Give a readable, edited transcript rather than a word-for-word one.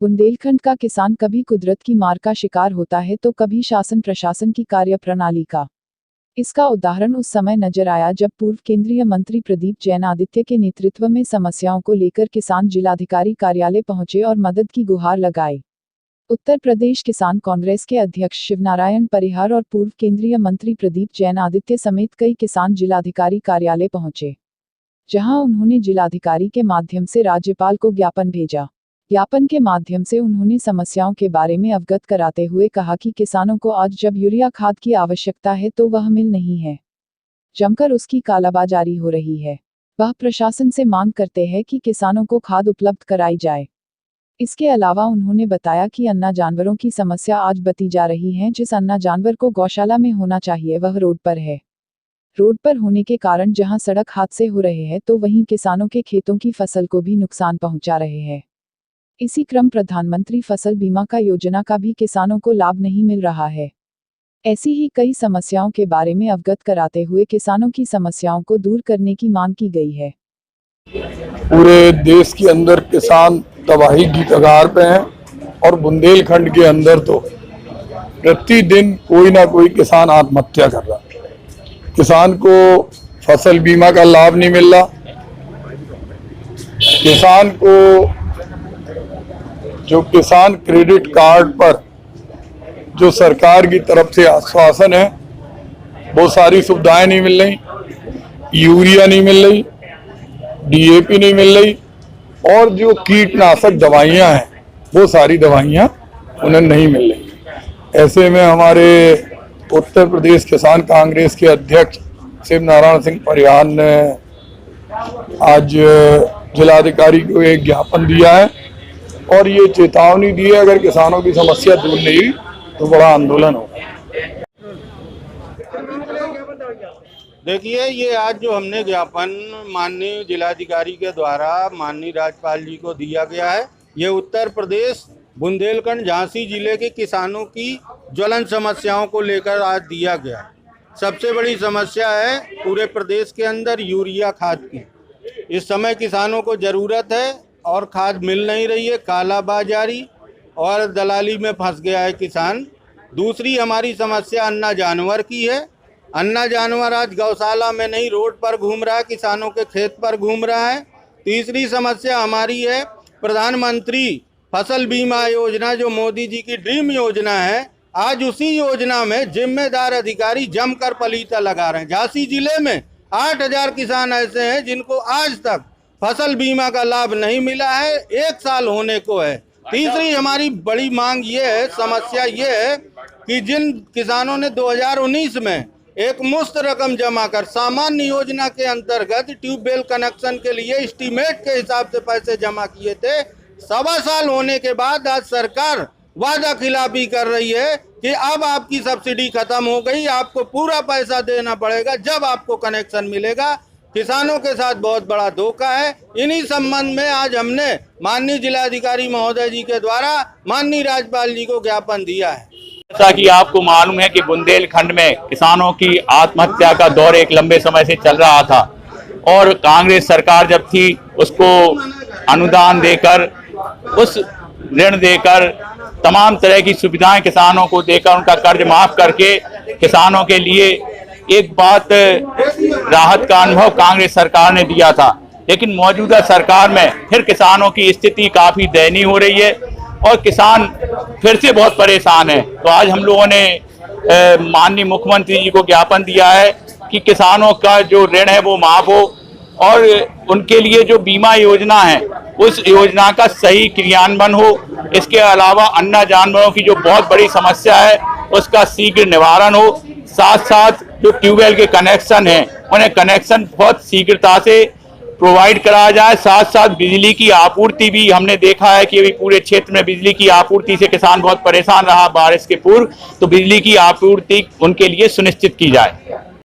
बुंदेलखंड का किसान कभी कुदरत की मार का शिकार होता है तो कभी शासन प्रशासन की कार्यप्रणाली का। इसका उदाहरण उस समय नजर आया जब पूर्व केंद्रीय मंत्री प्रदीप जैन आदित्य के नेतृत्व में समस्याओं को लेकर किसान जिलाधिकारी कार्यालय पहुंचे और मदद की गुहार लगाई। उत्तर प्रदेश किसान कांग्रेस के अध्यक्ष शिवनारायण परिहार और पूर्व केंद्रीय मंत्री प्रदीप जैन आदित्य समेत कई किसान जिलाधिकारी कार्यालय पहुंचे, जहां उन्होंने जिलाधिकारी के माध्यम से राज्यपाल को ज्ञापन भेजा। ज्ञापन के माध्यम से उन्होंने समस्याओं के बारे में अवगत कराते हुए कहा कि किसानों को आज जब यूरिया खाद की आवश्यकता है तो वह मिल नहीं है, जमकर उसकी कालाबाजारी हो रही है। वह प्रशासन से मांग करते हैं कि किसानों को खाद उपलब्ध कराई जाए। इसके अलावा उन्होंने बताया कि अन्ना जानवरों की समस्या आज बती जा रही है। जिस अन्ना जानवर को गौशाला में होना चाहिए वह रोड पर है। रोड पर होने के कारण जहां सड़क हादसे हो रहे हैं तो वहीं किसानों के खेतों की फसल को भी नुकसान पहुंचा रहे हैं। इसी क्रम प्रधानमंत्री फसल बीमा का योजना का भी किसानों को लाभ नहीं मिल रहा है। ऐसी ही कई समस्याओं के बारे में अवगत कराते हुए किसानों की समस्याओं को दूर करने की मांग की गई है। पूरे देश के अंदर किसान तबाही की कगार पे हैं और बुंदेलखंड के अंदर तो प्रतिदिन कोई ना कोई किसान आत्महत्या कर रहा है। किसान को फसल बीमा का लाभ नहीं मिल रहा। किसान को जो किसान क्रेडिट कार्ड पर जो सरकार की तरफ से आश्वासन है वो सारी सुविधाएं नहीं मिल रही। यूरिया नहीं मिल रही, डीएपी नहीं मिल रही और जो कीटनाशक दवाइयां हैं वो सारी दवाइयां उन्हें नहीं मिल रही। ऐसे में हमारे उत्तर प्रदेश किसान कांग्रेस के अध्यक्ष शिवनारायण सिंह परिहार ने आज जिलाधिकारी को एक ज्ञापन दिया है और ये चेतावनी दी है अगर किसानों की समस्या दूर नहीं हुई तो बड़ा आंदोलन होगा। देखिए, ये आज जो हमने ज्ञापन माननीय जिलाधिकारी के द्वारा माननीय राज्यपाल जी को दिया गया है, ये उत्तर प्रदेश बुंदेलखंड झांसी जिले के किसानों की ज्वलन समस्याओं को लेकर आज दिया गया है। सबसे बड़ी समस्या है पूरे प्रदेश के अंदर यूरिया खाद की। इस समय किसानों को ज़रूरत है और खाद मिल नहीं रही है। कालाबाजारी और दलाली में फंस गया है किसान। दूसरी हमारी समस्या अन्ना जानवर की है। अन्ना जानवर आज गौशाला में नहीं रोड पर घूम रहा है, किसानों के खेत पर घूम रहा है। तीसरी समस्या हमारी है प्रधानमंत्री फसल बीमा योजना जो मोदी जी की ड्रीम योजना है, आज उसी योजना में जिम्मेदार अधिकारी जमकर पलीता लगा रहे हैं। झांसी जिले में 8000 किसान ऐसे हैं जिनको आज तक फसल बीमा का लाभ नहीं मिला है। 1 साल होने को है। तीसरी हमारी बड़ी मांग ये है, समस्या ये है कि जिन किसानों ने 2019 में एक मुफ्त रकम जमा कर सामान्य योजना के अंतर्गत ट्यूबवेल कनेक्शन के लिए एस्टीमेट के हिसाब से पैसे जमा किए थे, 1.25 साल होने के बाद आज सरकार वादा खिलाफी कर रही है कि अब आपकी सब्सिडी खत्म हो गई, आपको पूरा पैसा देना पड़ेगा जब आपको कनेक्शन मिलेगा। किसानों के साथ बहुत बड़ा धोखा है। इन्हीं संबंध में आज हमने माननीय जिलाधिकारी महोदय जी के द्वारा माननीय राज्यपाल जी को ज्ञापन दिया है। जैसा कि आपको मालूम है कि बुंदेलखंड में किसानों की आत्महत्या का दौर एक लंबे समय से चल रहा था और कांग्रेस सरकार जब थी उसको अनुदान देकर, उस ऋण देकर, तमाम तरह की सुविधाएं किसानों को देकर, उनका कर्ज माफ करके किसानों के लिए एक बात राहत का अनुभव कांग्रेस सरकार ने दिया था। लेकिन मौजूदा सरकार में फिर किसानों की स्थिति काफी दयनीय हो रही है और किसान फिर से बहुत परेशान है। तो आज हम लोगों ने माननीय मुख्यमंत्री जी को ज्ञापन दिया है कि किसानों का जो ऋण है वो माफ हो और उनके लिए जो बीमा योजना है उस योजना का सही क्रियान्वयन हो। इसके अलावा अन्ना जानवरों की जो बहुत बड़ी समस्या है उसका शीघ्र निवारण हो। साथ साथ जो ट्यूबवेल के कनेक्शन हैं उन्हें कनेक्शन बहुत शीघ्रता से प्रोवाइड कराया जाए। साथ साथ बिजली की आपूर्ति भी हमने देखा है कि अभी पूरे क्षेत्र में बिजली की आपूर्ति से किसान बहुत परेशान रहा बारिश के पूर्व, तो बिजली की आपूर्ति उनके लिए सुनिश्चित की जाए।